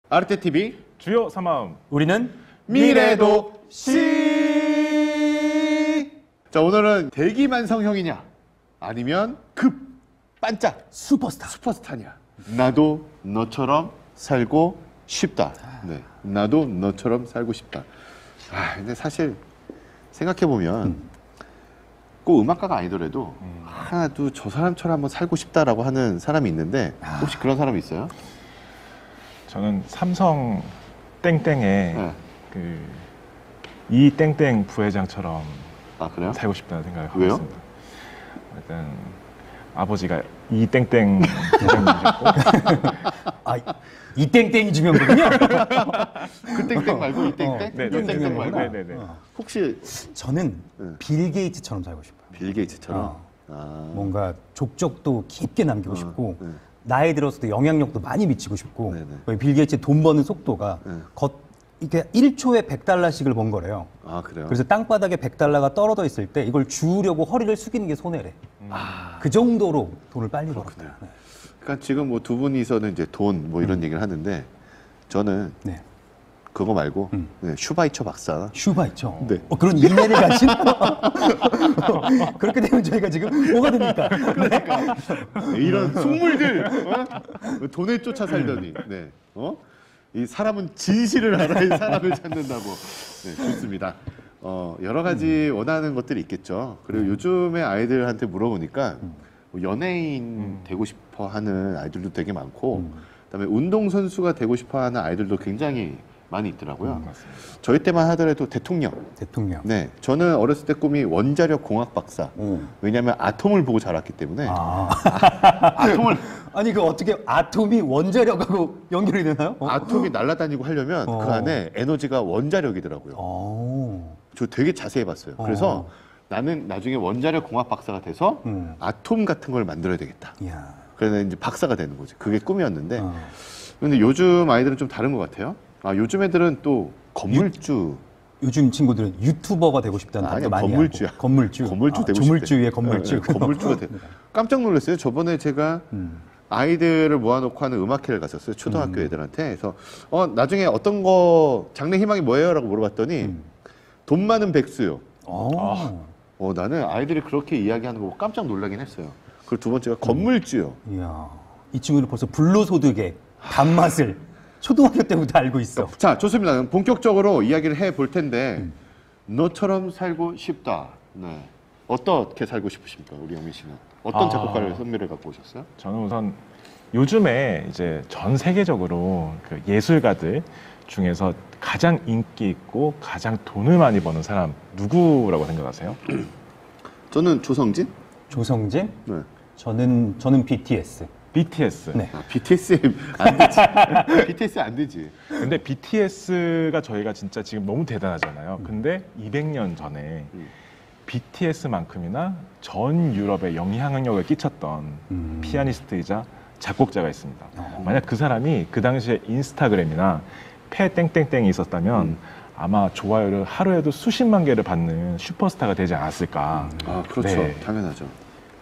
아르테TV 주요 3마음 우리는 미래도 씨. 자, 오늘은 대기만성형이냐 아니면 급 반짝 슈퍼스타냐. 나도 너처럼 살고 싶다. 네, 나도 너처럼 살고 싶다. 근데 사실 생각해보면 꼭 음악가가 아니더라도 하나도 저 사람처럼 한번 살고 싶다라고 하는 사람이 있는데 혹시 그런 사람이 있어요? 저는 삼성 땡땡의 네. 이 땡땡 부회장처럼 그래요? 살고 싶다는 생각을 하고 왜요? 있습니다. 일단 아버지가 이 땡땡 부회장님이셨고 이 땡땡이 중요한거군요. 그 땡땡 말고 이 땡땡? 네, 이 땡땡 말고? 네네네. 혹시 저는 빌 게이츠처럼 살고 싶어요. 빌 게이츠처럼? 뭔가 족적도 깊게 남기고 싶고 네. 나이 들어서도 영향력도 많이 미치고 싶고 네네. 빌 게이츠 돈 버는 속도가 이게 1초에 100달러씩을 번 거래요. 그래요? 그래서 땅바닥에 100달러가 떨어져 있을 때 이걸 주우려고 허리를 숙이는 게 손해래. 그 정도로 돈을 빨리 벌었대요. 네. 그러니까 지금 뭐 두 분이서는 이제 돈 뭐 이런 얘기를 하는데 저는 네. 그거 말고 슈바이처 박사. 슈바이처. 네. 그런 인내를 가진. 그렇게 되면 저희가 지금 뭐가 됩니까? 그러니까 이런 속물들 돈을 쫓아 살더니 이 사람은 진실을 알아야 사람을 찾는다고. 네, 좋습니다. 여러 가지 원하는 것들이 있겠죠. 그리고 요즘에 아이들한테 물어보니까 뭐 연예인 되고 싶어 하는 아이들도 되게 많고 그다음에 운동선수가 되고 싶어 하는 아이들도 굉장히 많이 있더라고요. 맞습니다. 저희 때만 하더라도 대통령. 네. 저는 어렸을 때 꿈이 원자력 공학 박사. 왜냐하면 아톰을 보고 자랐기 때문에. 아톰을. 아니 그 어떻게 아톰이 원자력하고 연결이 되나요? 아톰이 날아다니고 하려면 그 안에 에너지가 원자력이더라고요. 저 되게 자세히 봤어요. 그래서 나는 나중에 원자력 공학 박사가 돼서 아톰 같은 걸 만들어야 되겠다. 이야. 그래서 이제 박사가 되는 거지. 그게 꿈이었는데. 근데 요즘 아이들은 좀 다른 것 같아요. 요즘 애들은 또 건물주. 요즘 친구들은 유튜버가 되고 싶다는 아니야, 말도 많이 건물주야. 하고. 건물주 되고 싶대. 조물주의 건물주. 건물주가 돼. 깜짝 놀랐어요. 저번에 제가 아이들을 모아놓고 하는 음악회를 갔었어요. 초등학교 애들한테. 그래서 나중에 어떤 거 장래 희망이 뭐예요? 라고 물어봤더니 돈 많은 백수요. 나는 아이들이 그렇게 이야기하는 거 보고 깜짝 놀라긴 했어요. 그리고 두 번째가 건물주요. 이야. 이 친구는 벌써 불로소득의 단맛을 초등학교 때부터 알고 있어. 자, 좋습니다. 그럼 본격적으로 이야기를 해볼 텐데 너처럼 살고 싶다. 네. 어떻게 살고 싶으십니까? 우리 영민 씨는. 어떤 작곡가를 선배를 갖고 오셨어요? 저는 우선 요즘에 이제 전 세계적으로 그 예술가들 중에서 가장 인기 있고 가장 돈을 많이 버는 사람 누구라고 생각하세요? 저는 조성진? 조성진? 네. 저는 BTS. BTS. 네. BTS 안 되지. BTS 안 되지. 근데 BTS가 저희가 진짜 지금 너무 대단하잖아요. 근데 200년 전에 BTS만큼이나 전 유럽에 영향력을 끼쳤던 피아니스트이자 작곡자가 있습니다. 만약 그 사람이 그 당시에 인스타그램이나 페 땡땡땡이 있었다면 아마 좋아요를 하루에도 수십만 개를 받는 슈퍼스타가 되지 않았을까. 그렇죠. 네. 당연하죠.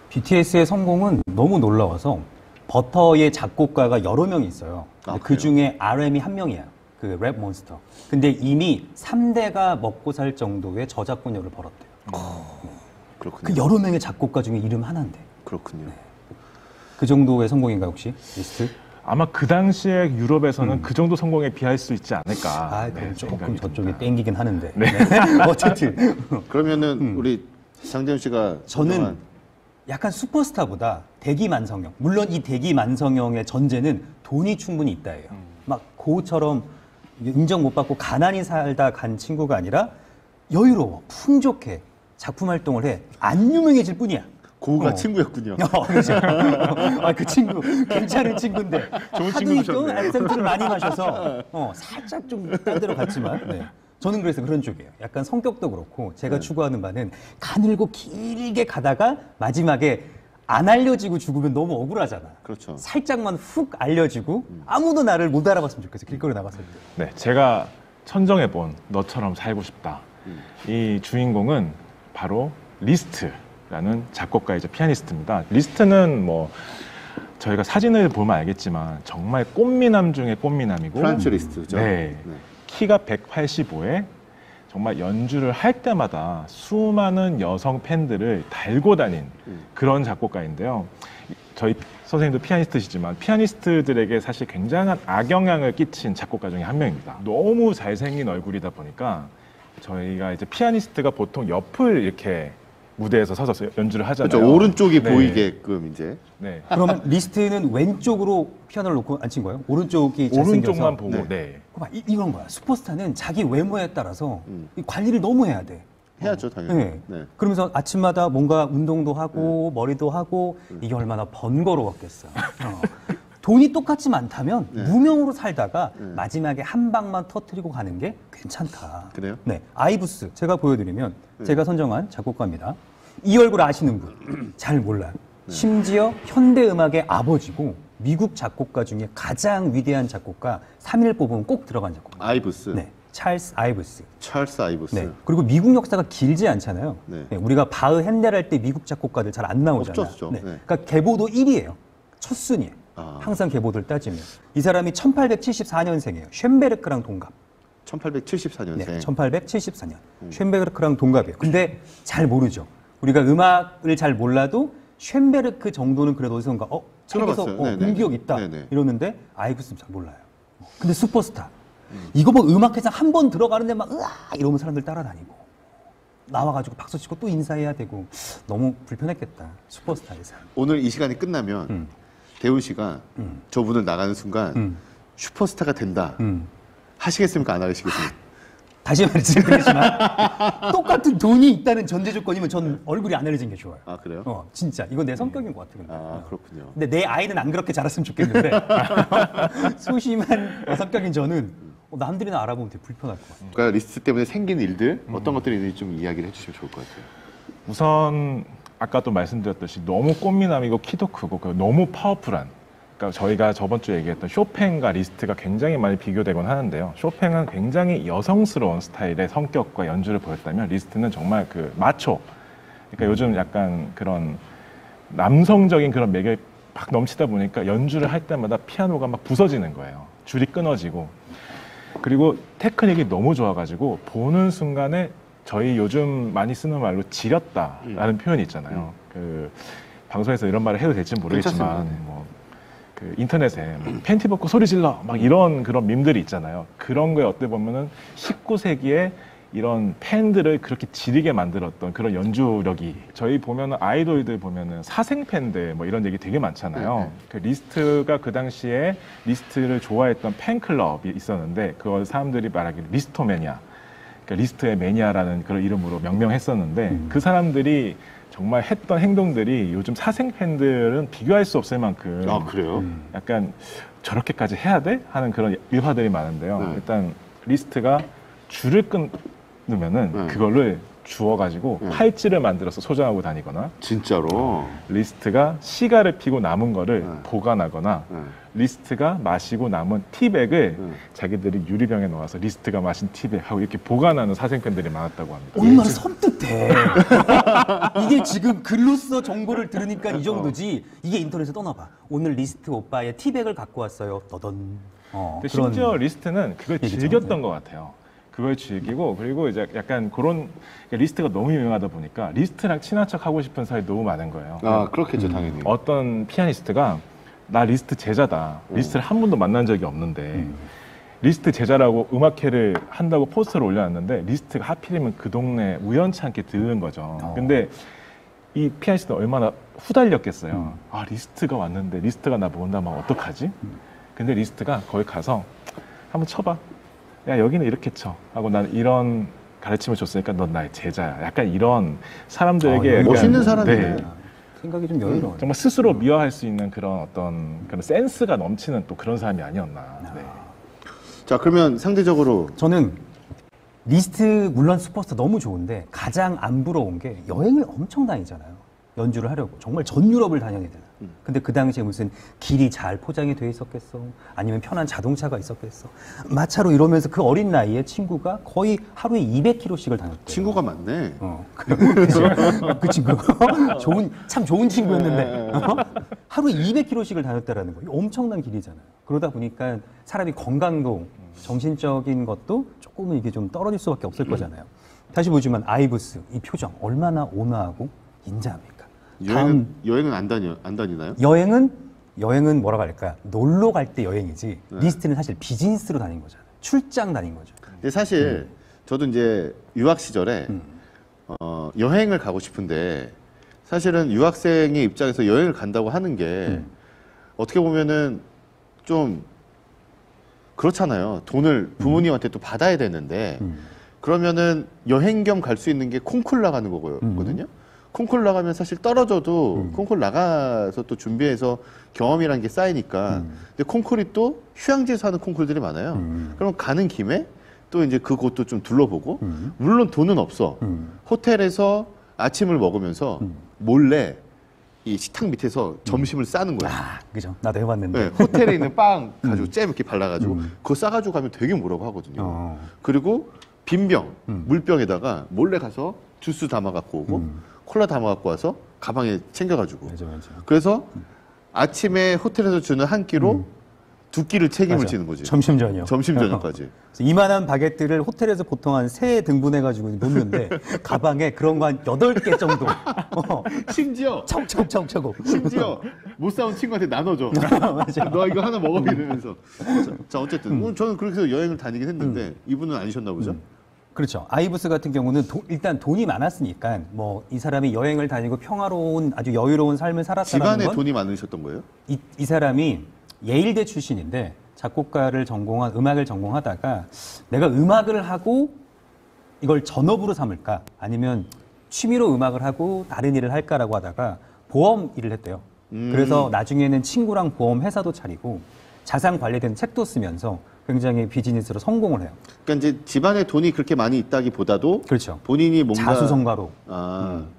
BTS의 성공은 너무 놀라워서 버터의 작곡가가 여러 명이 있어요. 그 중에 RM이 한 명이야. 그 랩 몬스터. 근데 이미 3대가 먹고 살 정도의 저작권료를 벌었대요. 그렇군요. 그 여러 명의 작곡가 중에 이름 하나인데. 그렇군요. 그 정도의 성공인가요, 혹시? 리스트? 아마 그 당시에 유럽에서는 그 정도 성공에 비할 수 있지 않을까. 그럼 조금 생각이 저쪽이 듭니다. 땡기긴 하는데. 네. 어쨌든. 그러면은 우리 장재훈 씨가 저는 약간 슈퍼스타보다 대기만성형. 물론 이 대기만성형의 전제는 돈이 충분히 있다예요. 막 고우처럼 인정 못 받고 가난히 살다 간 친구가 아니라 여유로워, 풍족해, 작품 활동을 해. 안 유명해질 뿐이야. 고우가 친구였군요. 그렇죠. 그 친구 괜찮은 친구인데 좋은 하도 친구 좀 두셨네. 액센트를 많이 마셔서 살짝 좀 딴 데로 갔지만 저는 그래서 그런 쪽이에요. 약간 성격도 그렇고 제가 추구하는 바는 가늘고 길게 가다가 마지막에 안 알려지고 죽으면 너무 억울하잖아. 그렇죠. 살짝만 훅 알려지고 아무도 나를 못 알아봤으면 좋겠어. 길거리 나갔을 때. 네, 제가 천정해본 너처럼 살고 싶다. 이 주인공은 바로 리스트라는 작곡가이자 피아니스트입니다. 리스트는 뭐 저희가 사진을 보면 알겠지만 정말 꽃미남 중에 꽃미남이고 프란츠 리스트죠. 네. 키가 185에 정말 연주를 할 때마다 수많은 여성 팬들을 달고 다닌 그런 작곡가인데요. 저희 선생님도 피아니스트시지만 피아니스트들에게 사실 굉장한 악영향을 끼친 작곡가 중에 한 명입니다. 너무 잘생긴 얼굴이다 보니까 저희가 이제 피아니스트가 보통 옆을 이렇게 무대에서 서서 연주를 하잖아요. 그렇죠. 오른쪽이 네. 보이게끔 이제. 네. 그러면 리스트는 왼쪽으로 피아노를 놓고 앉힌 거예요? 오른쪽이 잘생겨서? 오른쪽만 보고 네. 네. 봐봐, 이런 거야. 슈퍼스타는 자기 외모에 따라서 이 관리를 너무 해야 돼. 해야죠, 당연히. 네. 네. 그러면서 아침마다 뭔가 운동도 하고 머리도 하고 이게 얼마나 번거로웠겠어. 돈이 똑같이 많다면 무명으로 살다가 마지막에 한 방만 터트리고 가는 게 괜찮다. 그래요? 네, 아이브스 제가 보여드리면 제가 선정한 작곡가입니다. 이 얼굴 아시는 분 잘 몰라요. 심지어 현대 음악의 아버지고 미국 작곡가 중에 가장 위대한 작곡가 3일 뽑으면 꼭 들어간 작곡가. 아이브스. 네, 찰스 아이브스. 찰스 아이브스. 네. 그리고 미국 역사가 길지 않잖아요. 네. 네, 우리가 바흐 핸델 할 때 미국 작곡가들 잘 안 나오잖아요. 없었죠. 네. 네. 그러니까 계보도 1위예요. 첫 순위예요. 아. 항상 계보들 따지면. 이 사람이 1874년생이에요. 쉔베르크랑 동갑. 1874년생. 네, 1874년. 쉔베르크랑 동갑이에요. 근데 잘 모르죠. 우리가 음악을 잘 몰라도 쉔베르크 정도는 그래도 어디선가 책에서 들어봤어요. 네네. 공기력 있다 네네. 이러는데 아이브스는 잘 몰라요. 근데 슈퍼스타. 이거 뭐 음악회상 한 번 들어가는데 막 으아 이러면 사람들 따라다니고 나와가지고 박수 치고 또 인사해야 되고 너무 불편했겠다. 슈퍼스타의 삶. 오늘 이 시간이 끝나면 대훈 씨가 저분을 나가는 순간 슈퍼스타가 된다. 하시겠습니까? 안 하시겠습니까? 다시 말씀드리지만 똑같은 돈이 있다는 전제 조건이면 전 얼굴이 안 알려진 게 좋아요. 아, 그래요? 진짜 이건 내 성격인 것 같아. 근데. 아, 그렇군요. 근데 내 아이는 안 그렇게 자랐으면 좋겠는데 소심한 성격인 저는 남들이나 알아보면 되게 불편할 것 같아요. 그러니까 리스트 때문에 생긴 일들 어떤 것들이 있는지 좀 이야기를 해주시면 좋을 것 같아요. 우선 아까 또 말씀드렸듯이 너무 꽃미남이고 키도 크고 너무 파워풀한, 그러니까 저희가 저번 주에 얘기했던 쇼팽과 리스트가 굉장히 많이 비교되곤 하는데요. 쇼팽은 굉장히 여성스러운 스타일의 성격과 연주를 보였다면 리스트는 정말 그 마초, 그러니까 요즘 약간 그런 남성적인 그런 매력이 막 넘치다 보니까 연주를 할 때마다 피아노가 막 부서지는 거예요. 줄이 끊어지고. 그리고 테크닉이 너무 좋아가지고 보는 순간에 저희 요즘 많이 쓰는 말로 지렸다라는 표현이 있잖아요. 그 방송에서 이런 말을 해도 될지 모르겠지만 괜찮습니다. 뭐 그 인터넷에 뭐 팬티 벗고 소리 질러 막 이런 그런 밈들이 있잖아요. 그런 거에 어떻게 보면은 19세기에 이런 팬들을 그렇게 지리게 만들었던 그런 연주력이, 저희 보면은 아이돌들 보면은 사생 팬들 뭐 이런 얘기 되게 많잖아요. 그 리스트가 그 당시에 리스트를 좋아했던 팬클럽이 있었는데 그걸 사람들이 말하기를 리스토매니아, 그러니까 리스트의 매니아라는 그런 이름으로 명명했었는데 그 사람들이 정말 했던 행동들이 요즘 사생 팬들은 비교할 수 없을 만큼 아, 그래요? 약간 저렇게까지 해야 돼? 하는 그런 일화들이 많은데요. 네. 일단 리스트가 줄을 끊으면은 그거를 주워가지고 팔찌를 만들어서 소장하고 다니거나, 진짜로? 리스트가 시가를 피고 남은 거를 네. 보관하거나, 네. 리스트가 마시고 남은 티백을 자기들이 유리병에 넣어서 리스트가 마신 티백 하고 이렇게 보관하는 사생팬들이 많았다고 합니다. 얼마나 섬뜩해. 이게 지금 글로써 정보를 들으니까 이 정도지. 이게 인터넷에 떠나봐. 오늘 리스트 오빠의 티백을 갖고 왔어요. 너던. 근데 심지어 리스트는 그걸 얘기죠. 즐겼던 것 같아요. 그걸 즐기고, 그리고 이제 약간 그런, 그러니까 리스트가 너무 유명하다 보니까 리스트랑 친한 척 하고 싶은 사람이 너무 많은 거예요. 아, 그렇겠죠, 당연히. 어떤 피아니스트가 나 리스트 제자다. 리스트를 한 번도 만난 적이 없는데 리스트 제자라고 음악회를 한다고 포스터를 올려놨는데 리스트가 하필이면 그 동네 우연찮게 들은 거죠. 근데 이 피아니스트는 얼마나 후달렸겠어요. 아, 리스트가 왔는데 리스트가 나 본다면 어떡하지? 근데 리스트가 거기 가서 한번 쳐봐. 야, 여기는 이렇게 쳐. 하고 난 이런 가르침을 줬으니까 넌 나의 제자야. 약간 이런 사람들에게 약간, 멋있는 사람이네. 생각이 좀 여유로워요. 정말 스스로 미화할 수 있는 그런 어떤 그런 센스가 넘치는 또 그런 사람이 아니었나. 네. 자, 그러면 상대적으로 저는 리스트 물론 슈퍼스타 너무 좋은데 가장 안 부러운 게 여행을 엄청 다니잖아요. 연주를 하려고 정말 전 유럽을 다녀야 되나. 근데 그 당시에 무슨 길이 잘 포장이 돼 있었겠어? 아니면 편한 자동차가 있었겠어? 마차로 이러면서 그 어린 나이에 친구가 거의 하루에 200km씩을 다녔대요. 친구가 많네. 그 친구 참 좋은 친구였는데 하루에 200km씩을 다녔다라는 거예요. 엄청난 길이잖아요. 그러다 보니까 사람이 건강도 정신적인 것도 조금은 이게 좀 떨어질 수밖에 없을 거잖아요. 다시 보지만 아이브스 이 표정 얼마나 온화하고 인자합니까? 여행은 안 다니나요? 여행은 뭐라고 할까? 놀러 갈 때 여행이지. 네. 리스트는 사실 비즈니스로 다닌 거잖아요. 출장 다닌 거죠. 근데 사실 저도 이제 유학 시절에 여행을 가고 싶은데 사실은 유학생의 입장에서 여행을 간다고 하는 게 어떻게 보면은 좀 그렇잖아요. 돈을 부모님한테 또 받아야 되는데 그러면은 여행 겸 갈 수 있는 게 콩쿨 나가는 거거든요. 콩쿨 나가면 사실 떨어져도 콩쿨 나가서 또 준비해서 경험이라는 게 쌓이니까 근데 콩쿨이 또 휴양지에서 하는 콩쿨들이 많아요. 그럼 가는 김에 또 이제 그곳도 좀 둘러보고 물론 돈은 없어. 호텔에서 아침을 먹으면서 몰래 이 식탁 밑에서 점심을 싸는 거예요. 아, 그죠? 나도 해봤는데. 네, 호텔에 있는 빵 가지고 잼 이렇게 발라가지고 그거 싸가지고 가면 되게 뭐라고 하거든요. 그리고 빈병, 물병에다가 몰래 가서 주스 담아 갖고 오고 콜라 담아 갖고 와서 가방에 챙겨가지고. 맞아. 그래서 아침에 호텔에서 주는 한 끼로 두 끼를 책임을 맞아. 지는 거지. 점심 저녁. 점심 저녁까지. 그래서 이만한 바게트를 호텔에서 보통 한 3 등분해가지고 놓는데 가방에 그런 거 한 8개 정도. 심지어 척척척척. 심지어 못 사온 친구한테 나눠줘. 맞아. 너 이거 하나 먹어 이러면서. 자 어쨌든 저는 그렇게 해서 여행을 다니긴 했는데 이분은 아니셨나 보죠? 그렇죠. 아이브스 같은 경우는 일단 돈이 많았으니까 뭐 이 사람이 여행을 다니고 평화로운 아주 여유로운 삶을 살았다는 집안에 건 돈이 많으셨던 거예요? 이 사람이 예일대 출신인데 작곡가를 음악을 전공하다가 내가 음악을 하고 이걸 전업으로 삼을까 아니면 취미로 음악을 하고 다른 일을 할까라고 하다가 보험 일을 했대요. 그래서 나중에는 친구랑 보험 회사도 차리고 자산 관련된 책도 쓰면서 굉장히 비즈니스로 성공을 해요. 그러니까 이제 집안에 돈이 그렇게 많이 있다기보다도 그렇죠. 본인이 뭔가 자수성가로.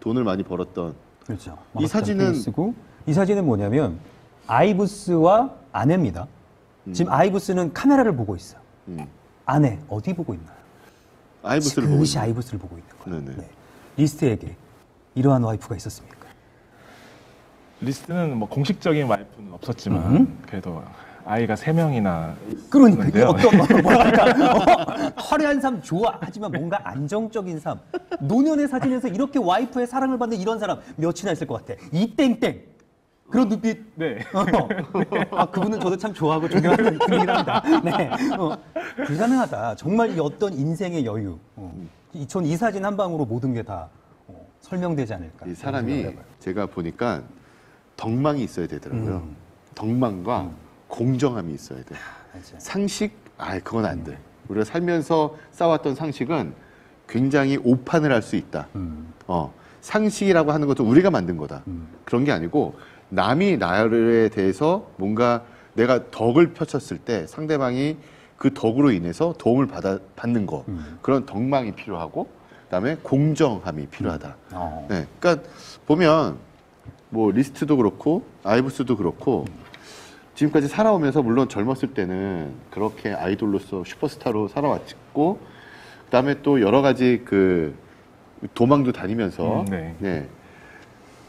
돈을 많이 벌었던. 그렇죠. 이 사진은 쓰고 이 사진은 뭐냐면 아이브스와 아내입니다. 지금 아이브스는 카메라를 보고 있어요. 아내 어디 보고 있나요? 아이브스를 보고 지그시 있는. 아이브스를 보고 있는 거예요. 네네. 네. 리스트에게 이러한 와이프가 있었습니까? 리스트는 뭐 공식적인 와이프는 없었지만 그래도 아이가 3명이나 그러니까 이게 있는데요. 어떤 뭐랄까 화려한 삶 좋아 하지만 뭔가 안정적인 삶 노년의 사진에서 이렇게 와이프의 사랑을 받는 이런 사람 몇이나 있을 것 같아. 이 땡땡 그런 눈빛. 네. 아 그분은 저도 참 좋아하고 존경하는 분이긴 합니다. 네. 불가능하다. 정말 이 어떤 인생의 여유. 전 이 사진 한 방으로 모든 게 다 설명되지 않을까. 이 사람이 제가 보니까 덕망이 있어야 되더라고요. 덕망과 공정함이 있어야 돼. 맞아요. 상식, 그건 안 돼. 우리가 살면서 쌓았던 상식은 굉장히 오판을 할 수 있다. 상식이라고 하는 것도 우리가 만든 거다. 그런 게 아니고 남이 나에 대해서 뭔가 내가 덕을 펼쳤을 때 상대방이 그 덕으로 인해서 도움을 받는 거. 그런 덕망이 필요하고 그다음에 공정함이 필요하다. 네, 그러니까 보면 뭐 리스트도 그렇고 아이브스도 그렇고 지금까지 살아오면서 물론 젊었을 때는 그렇게 아이돌로서 슈퍼스타로 살아왔고 그다음에 또 여러 가지 그 도망도 다니면서 네,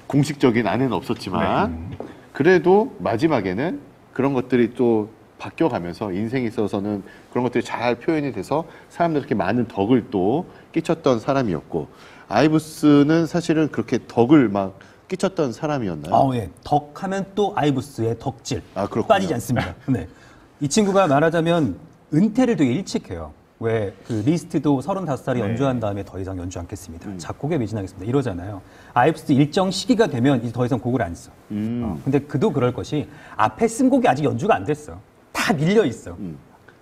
공식적인 아내는 없었지만 그래도 마지막에는 그런 것들이 또 바뀌어가면서 인생에 있어서는 그런 것들이 잘 표현이 돼서 사람들에게 많은 덕을 또 끼쳤던 사람이었고 아이브스는 사실은 그렇게 덕을 막 끼쳤던 사람이었나요? 예. 덕하면 또 아이브스의 덕질 그렇군요. 빠지지 않습니다. 네. 이 친구가 말하자면 은퇴를 되게 일찍 해요. 왜 그 리스트도 35살에 연주한 다음에 더 이상 연주 않겠습니다. 작곡에 매진하겠습니다. 이러잖아요. 아이브스도 일정 시기가 되면 이제 더 이상 곡을 안 써. 근데 그도 그럴 것이 앞에 쓴 곡이 아직 연주가 안 됐어. 다 밀려 있어.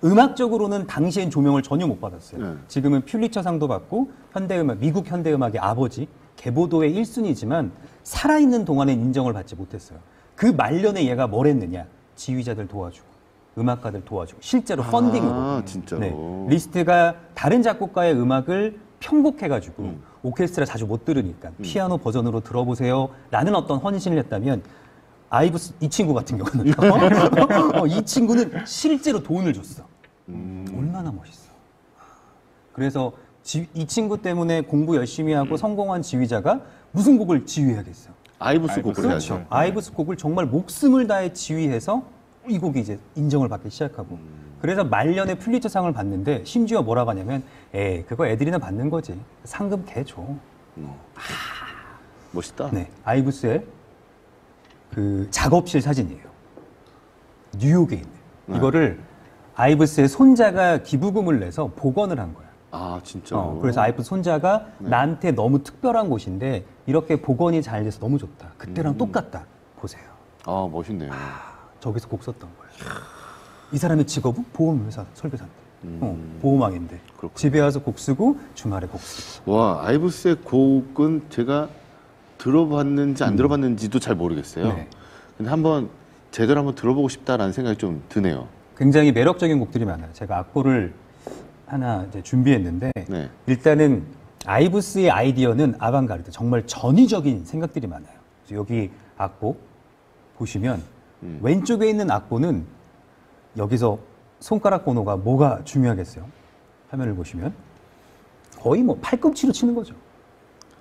음악적으로는 당시엔 조명을 전혀 못 받았어요. 지금은 퓰리처상도 받고 현대음악, 미국 현대음악의 아버지, 개보도의 1순위지만 살아있는 동안엔 인정을 받지 못했어요. 그 말년에 얘가 뭘 했느냐. 지휘자들 도와주고 음악가들 도와주고 실제로 펀딩으로. 진짜로. 네. 리스트가 다른 작곡가의 음악을 편곡해가지고 오케스트라 자주 못 들으니까 피아노 버전으로 들어보세요 라는 어떤 헌신을 했다면 아이브스 이 친구 같은 경우는 이 친구는 실제로 돈을 줬어. 얼마나 멋있어. 그래서 이 친구 때문에 공부 열심히 하고 성공한 지휘자가 무슨 곡을 지휘해야겠어. 아이브스 곡을 그렇죠. 해야죠. 그렇죠. 아이브스 곡을 정말 목숨을 다해 지휘해서 이 곡이 이제 인정을 받기 시작하고 그래서 말년에 플리처상을 받는데 심지어 뭐라고 하냐면 그거 애들이나 받는 거지. 상금 개 줘. 멋있다. 네. 아이브스의 그 작업실 사진이에요. 뉴욕에 있는. 이거를 아이브스의 손자가 기부금을 내서 복원을 한 거야. 아, 진짜. 그래서 아이브스 손자가 나한테 너무 특별한 곳인데 이렇게 복원이 잘 돼서 너무 좋다. 그때랑 똑같다. 보세요. 아, 멋있네요. 저기서 곡 썼던 거예요. 이 사람의 직업은 보험회사 설계사인데, 보험왕인데 그렇군요. 집에 와서 곡 쓰고 주말에 곡 쓰고. 와, 아이브스의 곡은 제가 들어봤는지 안 들어봤는지도 잘 모르겠어요. 네. 근데 한번 제대로 한번 들어보고 싶다라는 생각이 좀 드네요. 굉장히 매력적인 곡들이 많아요. 제가 악보를 하나 이제 준비했는데 네. 일단은 아이브스의 아이디어는 아방가르드, 정말 전위적인 생각들이 많아요. 그래서 여기 악보 보시면 왼쪽에 있는 악보는 여기서 손가락 번호가 뭐가 중요하겠어요? 화면을 보시면 거의 뭐 팔꿈치로 치는 거죠.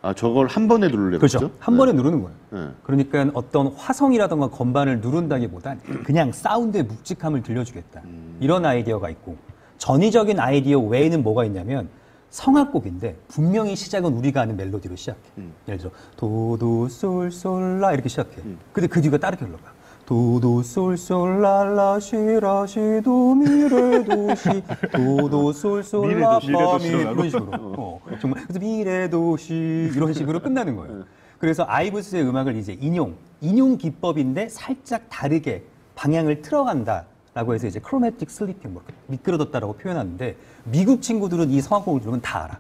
아, 저걸 한 번에 누르려고 그렇죠. 그랬죠? 한 번에 누르는 거예요. 네. 그러니까 어떤 화성이라던가 건반을 누른다기보단 그냥 사운드의 묵직함을 들려주겠다. 이런 아이디어가 있고 전위적인 아이디어 외에는 뭐가 있냐면 성악곡인데 분명히 시작은 우리가 아는 멜로디로 시작해. 예를 들어 도도솔솔라 이렇게 시작해. 근데 그 뒤가 다르게 흘러가. 도도솔솔랄라 시라시도 미래도시 도도솔솔라파 미 이런 식으로 정말 그래서 미래도시 이런 식으로 끝나는 거예요. 그래서 아이브스의 음악을 이제 인용 기법인데 살짝 다르게 방향을 틀어간다라고 해서 이제 크로매틱 슬리핑 뭐 미끄러졌다라고 표현하는데 미국 친구들은 이 성악곡을 들으면 다 알아.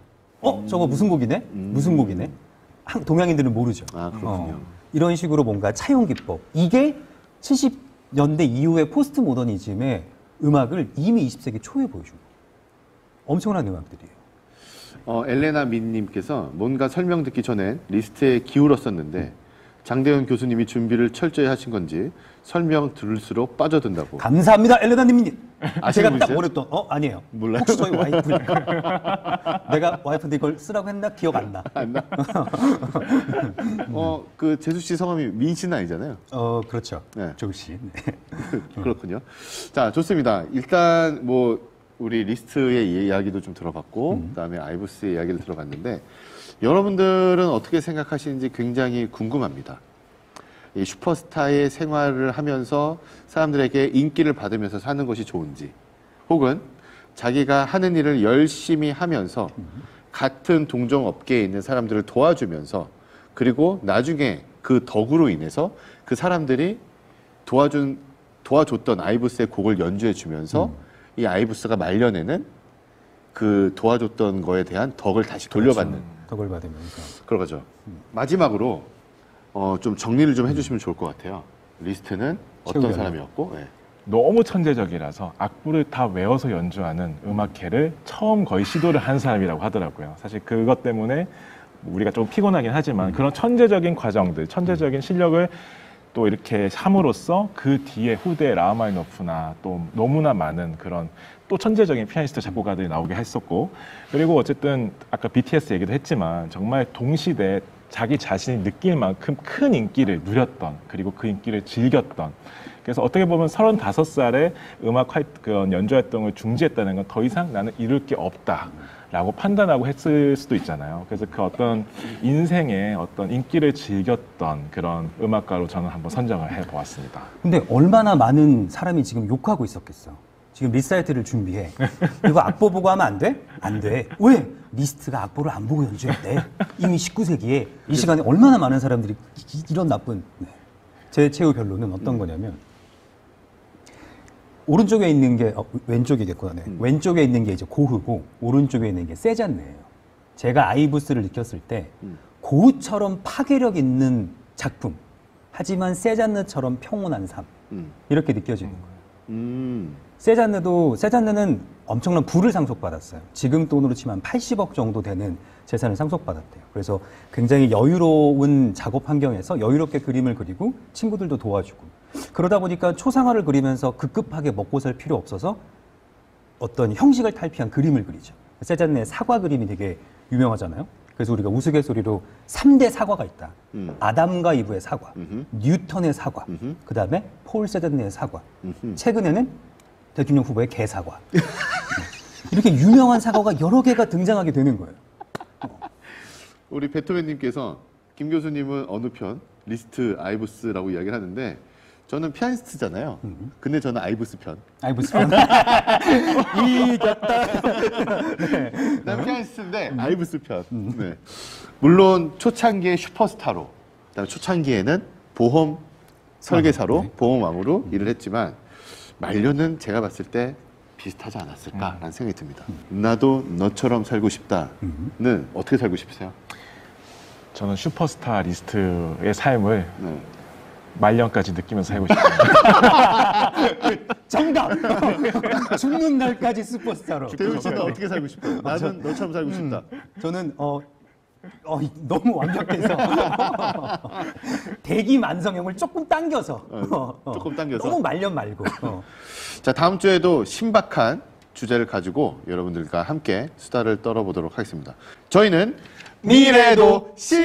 저거 무슨 곡이네? 무슨 곡이네? 동양인들은 모르죠. 아, 그렇군요. 이런 식으로 뭔가 차용 기법. 이게 70년대 이후의 포스트 모더니즘의 음악을 이미 20세기 초에 보여준 거예요. 엄청난 음악들이에요. 엘레나 민님께서 뭔가 설명 듣기 전엔 리스트에 기울었었는데 장대현 교수님이 준비를 철저히 하신 건지 설명 들을수록 빠져든다고. 감사합니다, 엘레나님. 아시는 제가 딱 분이세요? 보냈던 아니에요. 몰라요? 혹시 저희 와이프 내가 와이프한테 이걸 쓰라고 했나 기억 안 나. 그 재수 씨 성함이 민 씨는 아니잖아요. 그렇죠. 네. 조씨. 네. 그렇군요. 자, 좋습니다. 일단 뭐 우리 리스트의 이야기도 좀 들어봤고 그다음에 아이브스의 이야기를 들어봤는데 여러분들은 어떻게 생각하시는지 굉장히 궁금합니다. 이 슈퍼스타의 생활을 하면서 사람들에게 인기를 받으면서 사는 것이 좋은지 혹은 자기가 하는 일을 열심히 하면서 같은 동종업계에 있는 사람들을 도와주면서 그리고 나중에 그 덕으로 인해서 그 사람들이 도와줬던 아이브스의 곡을 연주해 주면서 이 아이브스가 말년에는 그 도와줬던 거에 대한 덕을 다시 돌려받는 덕을 받으면서. 그런 거죠. 마지막으로 좀 정리를 좀 해주시면 좋을 것 같아요. 리스트는 어떤 최후변화. 사람이었고 네. 너무 천재적이라서 악보를 다 외워서 연주하는 음악회를 처음 거의 시도를 한 사람이라고 하더라고요. 사실 그것 때문에 우리가 좀 피곤하긴 하지만 그런 천재적인 과정들, 천재적인 실력을 또 이렇게 함으로써 그 뒤에 후대 라흐마니노프나 또 너무나 많은 그런 또 천재적인 피아니스트 작곡가들이 나오게 했었고 그리고 어쨌든 아까 BTS 얘기도 했지만 정말 동시대 자기 자신이 느낄 만큼 큰 인기를 누렸던 그리고 그 인기를 즐겼던 그래서 어떻게 보면 35살에 음악 그런 연주 활동을 중지했다는 건 더 이상 나는 이룰 게 없다라고 판단하고 했을 수도 있잖아요. 그래서 그 어떤 인생의 어떤 인기를 즐겼던 그런 음악가로 저는 한번 선정을 해보았습니다. 근데 얼마나 많은 사람이 지금 욕하고 있었겠어. 지금 리사이트를 준비해. 이거 악보 보고 하면 안 돼? 안 돼. 왜? 리스트가 악보를 안 보고 연주했대. 이미 19세기에 이 시간에 얼마나 많은 사람들이 이런 나쁜. 네. 제 최후 변론은 어떤 거냐면 오른쪽에 있는 게 왼쪽이겠구나. 네. 왼쪽에 있는 게 이제 고흐고 오른쪽에 있는 게 세잔느예요. 제가 아이브스를 느꼈을 때 고흐처럼 파괴력 있는 작품. 하지만 세잔느처럼 평온한 삶. 이렇게 느껴지는 거예요. 세잔느는 엄청난 부를 상속받았어요. 지금 돈으로 치면 80억 정도 되는 재산을 상속받았대요. 그래서 굉장히 여유로운 작업 환경에서 여유롭게 그림을 그리고 친구들도 도와주고 그러다 보니까 초상화를 그리면서 급급하게 먹고 살 필요 없어서 어떤 형식을 탈피한 그림을 그리죠. 세잔느의 사과 그림이 되게 유명하잖아요. 그래서 우리가 우스갯소리로 3대 사과가 있다. 음. 아담과 이브의 사과, 음흠. 뉴턴의 사과, 음흠. 그 다음에 폴 세든의 사과, 음흠. 최근에는 대통령 후보의 개사과. 이렇게 유명한 사과가 여러 개가 등장하게 되는 거예요. 우리 베토벤님께서 김 교수님은 어느 편? 리스트 아이브스라고 이야기를 하는데 저는 피아니스트잖아요. 근데 저는 아이브스 편. 아이브스 편. 이겼다. 난 피아니스트인데 아이브스 편. 네. 물론 초창기에 슈퍼스타로, 그다음에 초창기에는 보험 설계사로, 네. 보험왕으로 일을 했지만 말년은 제가 봤을 때 비슷하지 않았을까라는 생각이 듭니다. 나도 너처럼 살고 싶다는 어떻게 살고 싶으세요? 저는 슈퍼스타 리스트의 삶을 네. 말년까지 느끼면서 살고 싶습니다. 정답! 죽는 날까지 슈퍼스타로. 대훈 씨는 어떻게 살고 싶어요? 나는 너처럼 살고 싶다. 저는 너무 완벽해서 대기 만성형을 조금 당겨서 조금 당겨서? 너무 말년 말고 자, 다음 주에도 신박한 주제를 가지고 여러분들과 함께 수다를 떨어보도록 하겠습니다. 저희는 미래도 씨